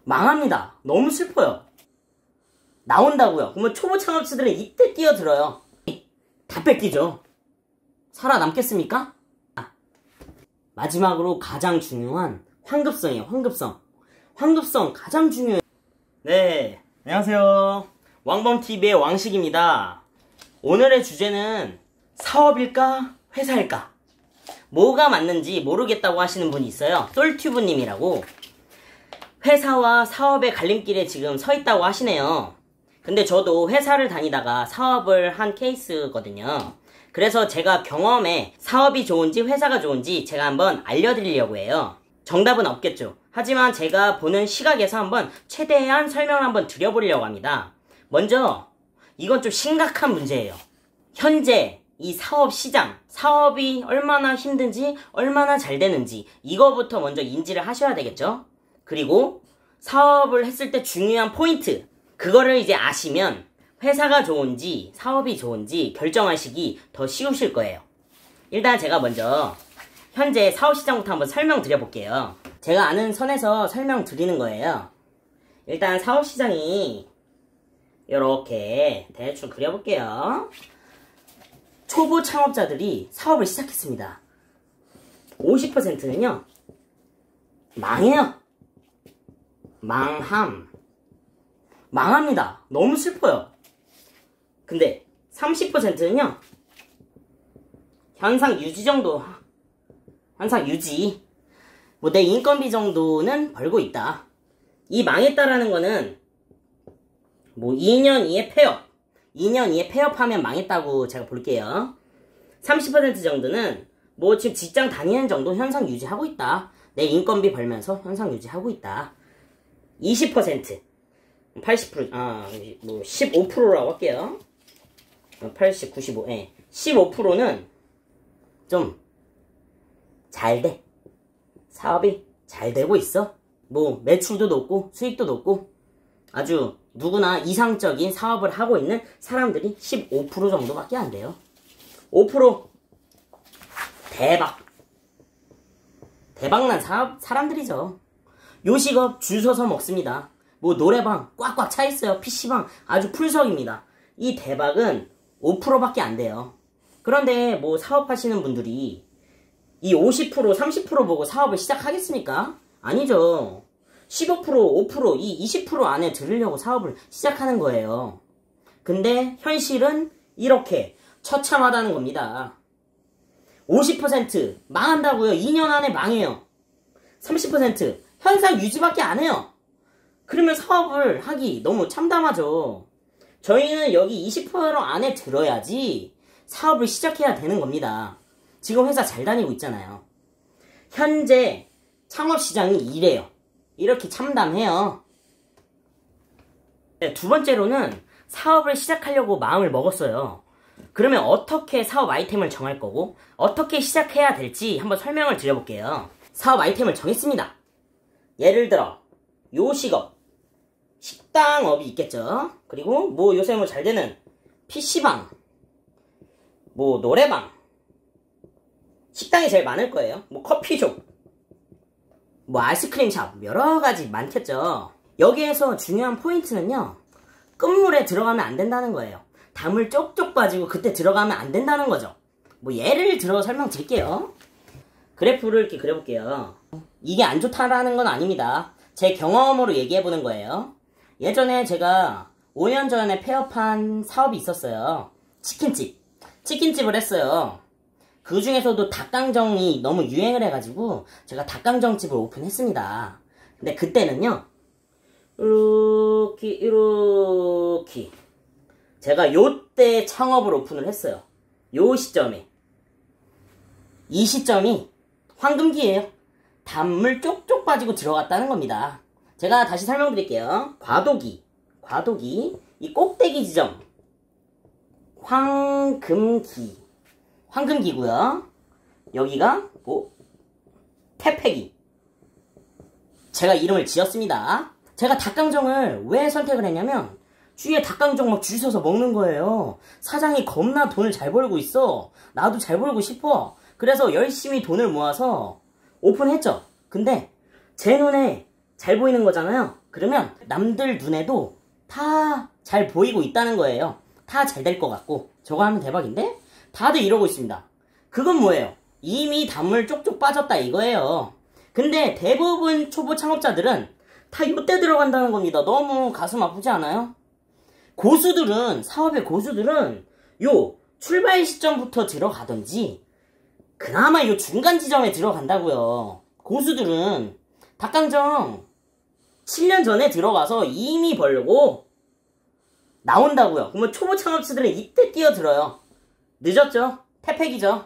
망합니다. 너무 슬퍼요. 나온다고요. 그러면 초보 창업자들은 이때 뛰어들어요. 다 뺏기죠. 살아남겠습니까? 마지막으로 가장 중요한 환급성이에요. 환급성 가장 중요해요. 네, 안녕하세요. 왕범TV의 왕식입니다. 오늘의 주제는 사업일까 회사일까, 뭐가 맞는지 모르겠다고 하시는 분이 있어요. 솔튜브님이라고. 회사와 사업의 갈림길에 지금 서 있다고 하시네요. 근데 저도 회사를 다니다가 사업을 한 케이스거든요. 그래서 제가 경험에 사업이 좋은지 회사가 좋은지 제가 한번 알려드리려고 해요. 정답은 없겠죠. 하지만 제가 보는 시각에서 한번 최대한 설명을 한번 드려보려고 합니다. 먼저 이건 좀 심각한 문제예요. 현재 이 사업 시장, 사업이 얼마나 힘든지, 얼마나 잘 되는지 이거부터 먼저 인지를 하셔야 되겠죠. 그리고 사업을 했을 때 중요한 포인트, 그거를 이제 아시면 회사가 좋은지 사업이 좋은지 결정하시기 더 쉬우실 거예요. 일단 제가 먼저 현재 사업 시장부터 한번 설명드려 볼게요. 제가 아는 선에서 설명드리는 거예요. 일단 사업 시장이 이렇게 대충 그려볼게요. 초보 창업자들이 사업을 시작했습니다. 50%는요 망해요. 망합니다. 너무 슬퍼요. 근데 30%는요 현상 유지 정도, 현상 유지, 뭐 내 인건비 정도는 벌고 있다. 이 망했다라는 거는 뭐 2년 이에 폐업, 2년 이에 폐업하면 망했다고 제가 볼게요. 30% 정도는 뭐 지금 직장 다니는 정도 현상 유지하고 있다. 내 인건비 벌면서 현상 유지하고 있다. 20%, 80%, 뭐 15%라고 할게요. 80, 95, 15%는 좀 잘 돼. 사업이 잘 되고 있어. 뭐 매출도 높고 수익도 높고 아주 누구나 이상적인 사업을 하고 있는 사람들이 15% 정도밖에 안 돼요. 5% 대박난 사람들이죠. 요식업 줄 서서 먹습니다. 뭐 노래방 꽉꽉 차 있어요. PC방 아주 풀석입니다. 이 대박은 5%밖에 안 돼요. 그런데 뭐 사업하시는 분들이 이 50%, 30% 보고 사업을 시작하겠습니까? 아니죠. 15%, 5%, 이 20% 안에 들으려고 사업을 시작하는 거예요. 근데 현실은 이렇게 처참하다는 겁니다. 50% 망한다고요. 2년 안에 망해요. 30% 현상 유지밖에 안 해요. 그러면 사업을 하기 너무 참담하죠. 저희는 여기 20% 안에 들어야지 사업을 시작해야 되는 겁니다. 지금 회사 잘 다니고 있잖아요. 현재 창업시장이 이래요. 이렇게 참담해요. 네, 두 번째로는 사업을 시작하려고 마음을 먹었어요. 그러면 어떻게 사업 아이템을 정할 거고 어떻게 시작해야 될지 한번 설명을 드려볼게요. 사업 아이템을 정했습니다. 예를 들어 요식업, 식당업이 있겠죠. 그리고 뭐 요새 뭐 잘 되는 PC방, 뭐 노래방, 식당이 제일 많을 거예요. 뭐 커피숍, 뭐 아이스크림샵, 여러가지 많겠죠. 여기에서 중요한 포인트는요 끝물에 들어가면 안 된다는 거예요. 담을 쪽쪽 빠지고 그때 들어가면 안 된다는 거죠. 뭐 예를 들어 설명드릴게요. 그래프를 이렇게 그려볼게요. 이게 안 좋다라는 건 아닙니다. 제 경험으로 얘기해보는 거예요. 예전에 제가 5년 전에 폐업한 사업이 있었어요. 치킨집을 했어요. 그 중에서도 닭강정이 너무 유행을 해가지고 제가 닭강정집을 오픈했습니다. 근데 그때는요 이렇게 제가 요때 창업을 오픈을 했어요. 요 시점에. 이 시점이 황금기예요. 단물 쪽쪽 빠지고 들어갔다는 겁니다. 제가 다시 설명드릴게요. 과도기, 이 꼭대기 지점 황금기고요. 여기가 뭐 태페기. 제가 이름을 지었습니다. 제가 닭강정을 왜 선택을 했냐면 주위에 닭강정 막 줄 서서 먹는 거예요. 사장이 겁나 돈을 잘 벌고 있어. 나도 잘 벌고 싶어. 그래서 열심히 돈을 모아서 오픈했죠. 근데 제 눈에 잘 보이는 거잖아요. 그러면 남들 눈에도 다 잘 보이고 있다는 거예요. 다 잘 될 것 같고. 저거 하면 대박인데? 다들 이러고 있습니다. 그건 뭐예요? 이미 단물 쪽쪽 빠졌다 이거예요. 근데 대부분 초보 창업자들은 다 이때 들어간다는 겁니다. 너무 가슴 아프지 않아요? 고수들은, 사업의 고수들은 요 출발 시점부터 들어가든지 그나마 요 중간 지점에 들어간다고요. 고수들은 닭강정 7년 전에 들어가서 이미 벌고 나온다고요. 그러면 초보 창업자들은 이때 뛰어들어요. 늦었죠? 태팩이죠?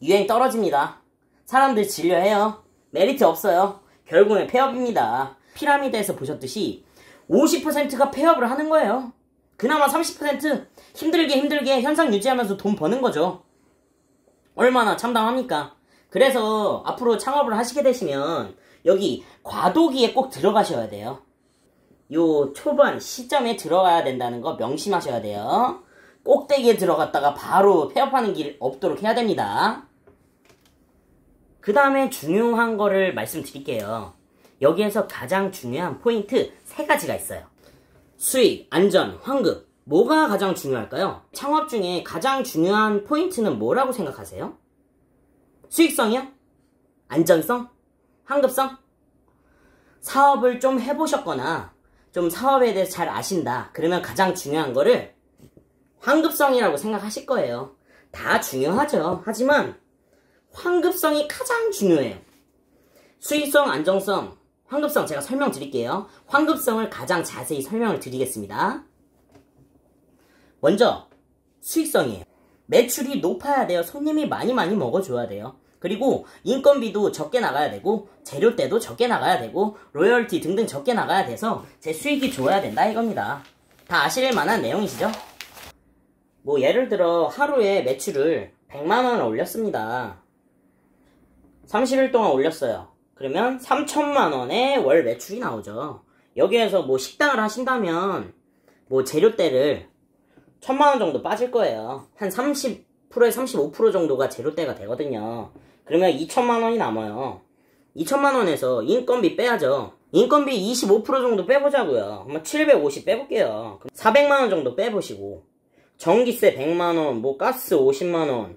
유행 떨어집니다. 사람들 진료해요. 메리트 없어요. 결국엔 폐업입니다. 피라미드에서 보셨듯이 50%가 폐업을 하는 거예요. 그나마 30% 힘들게 현상 유지하면서 돈 버는 거죠. 얼마나 참담합니까? 그래서 앞으로 창업을 하시게 되시면 여기 과도기에 꼭 들어가셔야 돼요. 요 초반 시점에 들어가야 된다는 거 명심하셔야 돼요. 꼭대기에 들어갔다가 바로 폐업하는 길 없도록 해야 됩니다. 그 다음에 중요한 거를 말씀드릴게요. 여기에서 가장 중요한 포인트 3가지가 있어요. 수익, 안전, 환급. 뭐가 가장 중요할까요? 창업 중에 가장 중요한 포인트는 뭐라고 생각하세요? 수익성이요? 안전성? 환급성? 사업을 좀 해보셨거나 좀 사업에 대해서 잘 아신다. 그러면 가장 중요한 거를 환급성이라고 생각하실 거예요. 다 중요하죠. 하지만 환급성이 가장 중요해요. 수익성, 안정성, 환급성 제가 설명드릴게요. 환급성을 가장 자세히 설명을 드리겠습니다. 먼저 수익성이에요. 매출이 높아야 돼요. 손님이 많이 먹어줘야 돼요. 그리고 인건비도 적게 나가야 되고 재료대도 적게 나가야 되고 로열티 등등 적게 나가야 돼서 제 수익이 좋아야 된다 이겁니다. 다 아실 만한 내용이시죠? 뭐 예를 들어 하루에 매출을 100만원을 올렸습니다. 30일 동안 올렸어요. 그러면 3천만원의 월 매출이 나오죠. 여기에서 뭐 식당을 하신다면 뭐 재료대를 1000만원 정도 빠질 거예요. 한 30%에서 35% 정도가 재료대가 되거든요. 그러면 2천만원이 남아요. 2천만원에서 인건비 빼야죠. 인건비 25% 정도 빼보자고요. 그럼 750 빼볼게요. 400만원 정도 빼보시고 전기세 100만원, 뭐 가스 50만원,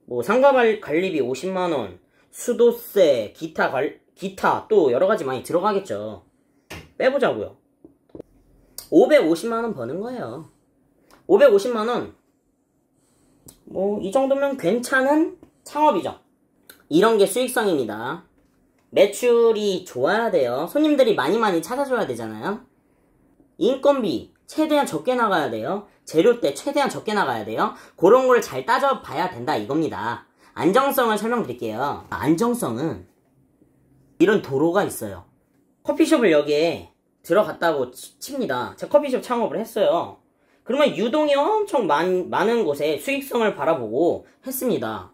뭐 상가관리비 50만원, 수도세, 기타 또 여러가지 많이 들어가겠죠. 빼보자고요. 550만원 버는 거예요. 550만원 뭐 이 정도면 괜찮은 창업이죠. 이런 게 수익성입니다. 매출이 좋아야 돼요. 손님들이 많이 찾아줘야 되잖아요. 인건비 최대한 적게 나가야 돼요. 재료대 최대한 적게 나가야 돼요. 그런 걸 잘 따져봐야 된다 이겁니다. 안정성을 설명드릴게요. 안정성은 이런 도로가 있어요. 커피숍을 여기에 들어갔다고 칩니다. 제가 커피숍 창업을 했어요. 그러면 유동이 엄청 많은 곳에 수익성을 바라보고 했습니다.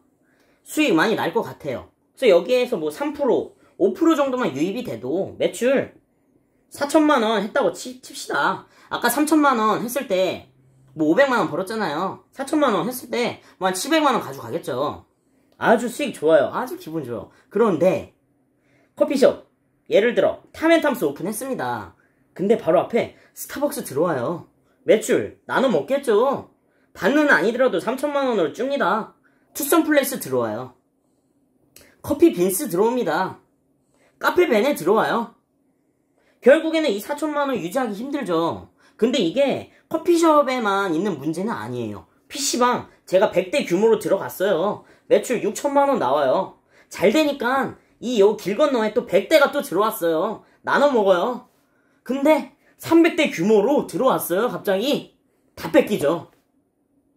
수익 많이 날 것 같아요. 그래서 여기에서 뭐 3%, 5% 정도만 유입이 돼도 매출 4천만원 했다고 칩시다. 아까 3천만원 했을 때 뭐 500만원 벌었잖아요. 4천만원 했을 때 뭐 한 700만원 가져가겠죠. 아주 수익 좋아요. 아주 기분 좋아요. 그런데 커피숍 예를 들어 타멘탐스 오픈했습니다. 근데 바로 앞에 스타벅스 들어와요. 매출 나눠 먹겠죠. 반은 아니더라도 3천만원으로 줍니다. 투썸플레이스 들어와요. 커피 빈스 들어옵니다. 카페 베네 들어와요. 결국에는 이 4천만원 유지하기 힘들죠. 근데 이게 커피숍에만 있는 문제는 아니에요. PC방 제가 100대 규모로 들어갔어요. 매출 6천만원 나와요. 잘 되니까 요 길 건너에 또 100대가 또 들어왔어요. 나눠 먹어요. 근데 300대 규모로 들어왔어요. 갑자기 다 뺏기죠.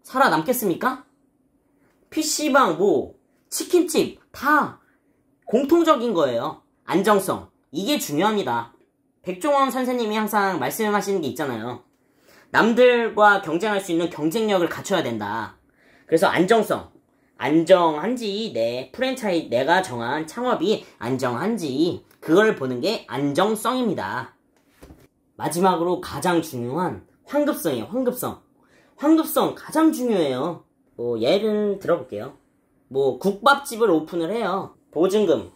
살아남겠습니까? PC방 뭐 치킨집 다 공통적인 거예요. 안정성 이게 중요합니다. 백종원 선생님이 항상 말씀하시는 게 있잖아요. 남들과 경쟁할 수 있는 경쟁력을 갖춰야 된다. 그래서 안정성 안정한지 프랜차이즈 내가 정한 창업이 안정한지 그걸 보는 게 안정성입니다. 마지막으로 가장 중요한 환급성이에요. 환급성 가장 중요해요. 뭐 예를 들어볼게요. 뭐 국밥집을 오픈을 해요. 보증금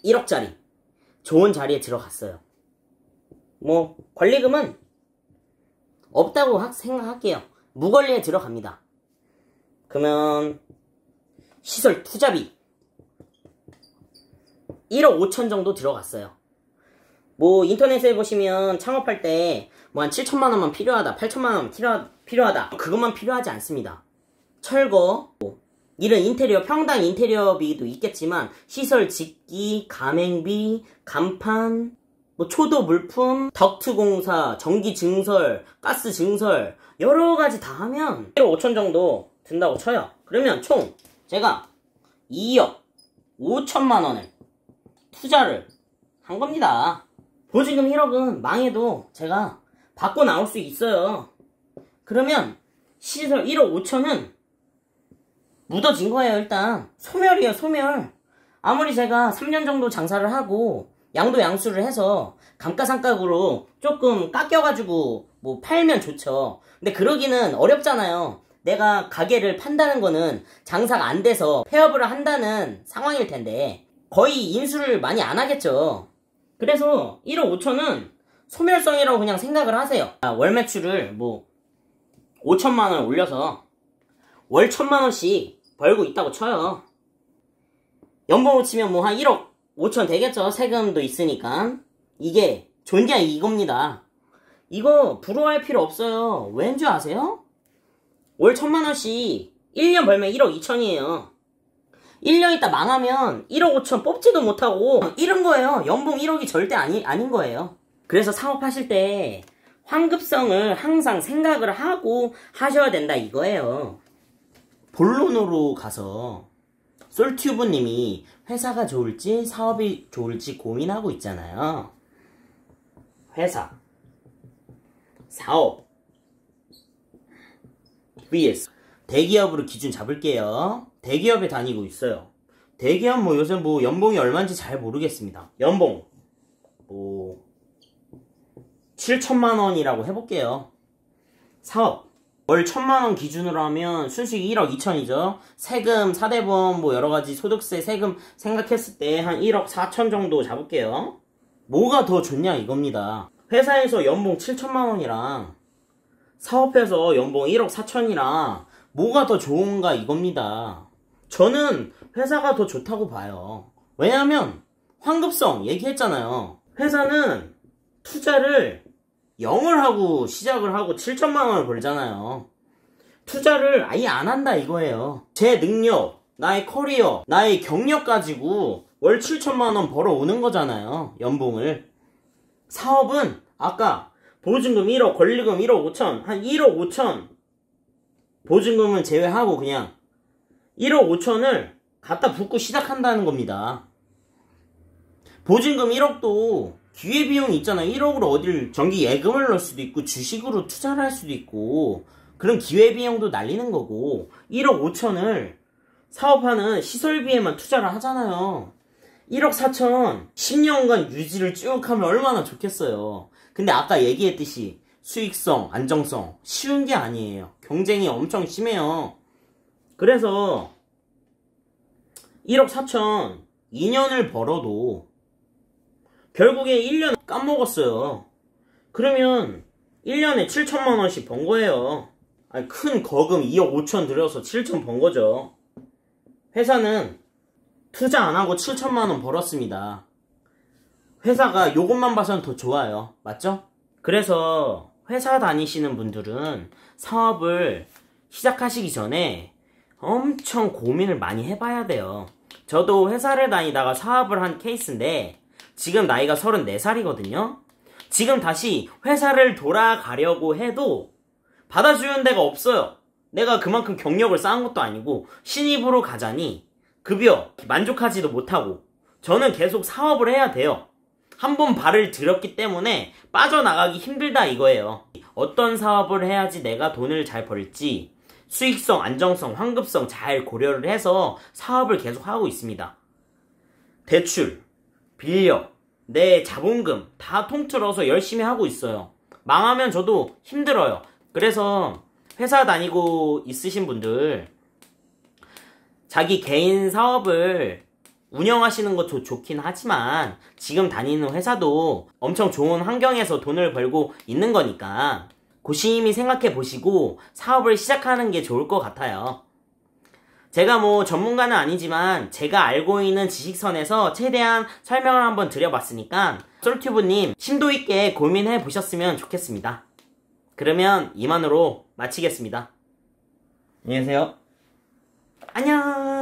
1억짜리 좋은 자리에 들어갔어요. 뭐 권리금은 없다고 생각할게요. 무권리에 들어갑니다. 그러면 시설 투자비 1억 5천 정도 들어갔어요. 뭐 인터넷에 보시면 창업할 때 뭐 한 7천만 원만 필요하다, 8천만 원 필요하다, 그것만 필요하지 않습니다. 철거, 이런 인테리어, 평당 인테리어비도 있겠지만 시설 짓기, 가맹비, 간판, 뭐 초도 물품, 덕트 공사, 전기 증설, 가스 증설 여러가지 다 하면 1억 5천 정도 든다고 쳐요. 그러면 총 제가 2억 5천만 원을 투자를 한 겁니다. 보증금 1억은 망해도 제가 받고 나올 수 있어요. 그러면 시설 1억 5천은 묻어진 거예요. 일단 소멸이에요. 소멸. 아무리 제가 3년 정도 장사를 하고 양도 양수를 해서 감가상각으로 조금 깎여가지고 뭐 팔면 좋죠. 근데 그러기는 어렵잖아요. 내가 가게를 판다는 거는 장사가 안 돼서 폐업을 한다는 상황일 텐데 거의 인수를 많이 안 하겠죠. 그래서 1억 5천은 소멸성이라고 그냥 생각을 하세요. 월 매출을 뭐 5천만 원 올려서 월 1천만 원씩 벌고 있다고 쳐요. 연봉으로 치면 뭐 한 1억 5천 되겠죠. 세금도 있으니까. 이게 좋냐 이겁니다. 이거 부러워할 필요 없어요. 왠 줄 아세요? 월 1천만 원씩 1년 벌면 1억 2천이에요. 1년 있다 망하면 1억 5천 뽑지도 못하고 잃은 거예요. 연봉 1억이 절대 아닌 거예요. 그래서 사업하실 때 환급성을 항상 생각을 하고 하셔야 된다 이거예요. 본론으로 가서 솔튜브님이 회사가 좋을지 사업이 좋을지 고민하고 있잖아요. 회사, 사업, vs 대기업으로 기준 잡을게요. 대기업에 다니고 있어요. 대기업 뭐 요새 뭐 연봉이 얼마인지 잘 모르겠습니다. 연봉 뭐 7천만 원이라고 해볼게요. 사업 월 1천만 원 기준으로 하면 순수익 1억 2천이죠. 세금, 사대보험 뭐 여러가지 소득세 세금 생각했을 때 한 1억 4천 정도 잡을게요. 뭐가 더 좋냐 이겁니다. 회사에서 연봉 7천만 원이랑 사업해서 연봉 1억 4천이랑 뭐가 더 좋은가 이겁니다. 저는 회사가 더 좋다고 봐요. 왜냐하면 환급성 얘기했잖아요. 회사는 투자를 0을 하고 시작을 하고 7천만 원을 벌잖아요. 투자를 아예 안 한다 이거예요. 제 능력, 나의 커리어, 나의 경력 가지고 월 7천만 원 벌어오는 거잖아요. 연봉을. 사업은 아까 보증금 1억, 권리금 1억 5천, 한 1억 5천 보증금은 제외하고 그냥 1억 5천을 갖다 붓고 시작한다는 겁니다. 보증금 1억도 기회비용이 있잖아요. 1억으로 어딜 전기 예금을 넣을 수도 있고 주식으로 투자를 할 수도 있고 그런 기회비용도 날리는 거고 1억 5천을 사업하는 시설비에만 투자를 하잖아요. 1억 4천 10년간 유지를 쭉 하면 얼마나 좋겠어요. 근데 아까 얘기했듯이 수익성, 안정성 쉬운 게 아니에요. 경쟁이 엄청 심해요. 그래서 1억 4천 2년을 벌어도 결국에 1년 까먹었어요. 그러면 1년에 7천만 원씩 번 거예요. 아니, 큰 거금 2억 5천 들여서 7천 번 거죠. 회사는 투자 안 하고 7천만 원 벌었습니다. 회사가 요것만 봐서는 더 좋아요. 맞죠? 그래서 회사 다니시는 분들은 사업을 시작하시기 전에 엄청 고민을 많이 해봐야 돼요. 저도 회사를 다니다가 사업을 한 케이스인데 지금 나이가 34살이거든요. 지금 다시 회사를 돌아가려고 해도 받아주는 데가 없어요. 내가 그만큼 경력을 쌓은 것도 아니고 신입으로 가자니 급여 만족하지도 못하고 저는 계속 사업을 해야 돼요. 한번 발을 들였기 때문에 빠져나가기 힘들다 이거예요. 어떤 사업을 해야지 내가 돈을 잘 벌지 수익성, 안정성, 환급성 잘 고려를 해서 사업을 계속 하고 있습니다. 대출, 빌려, 내 자본금 다 통틀어서 열심히 하고 있어요. 망하면 저도 힘들어요. 그래서 회사 다니고 있으신 분들 자기 개인 사업을 운영하시는 것도 좋긴 하지만 지금 다니는 회사도 엄청 좋은 환경에서 돈을 벌고 있는 거니까 고심히 생각해 보시고 사업을 시작하는 게 좋을 것 같아요. 제가 뭐 전문가는 아니지만 제가 알고 있는 지식선에서 최대한 설명을 한번 드려봤으니까 솔튜브님 심도 있게 고민해 보셨으면 좋겠습니다. 그러면 이만으로 마치겠습니다. 안녕히 계세요. 안녕.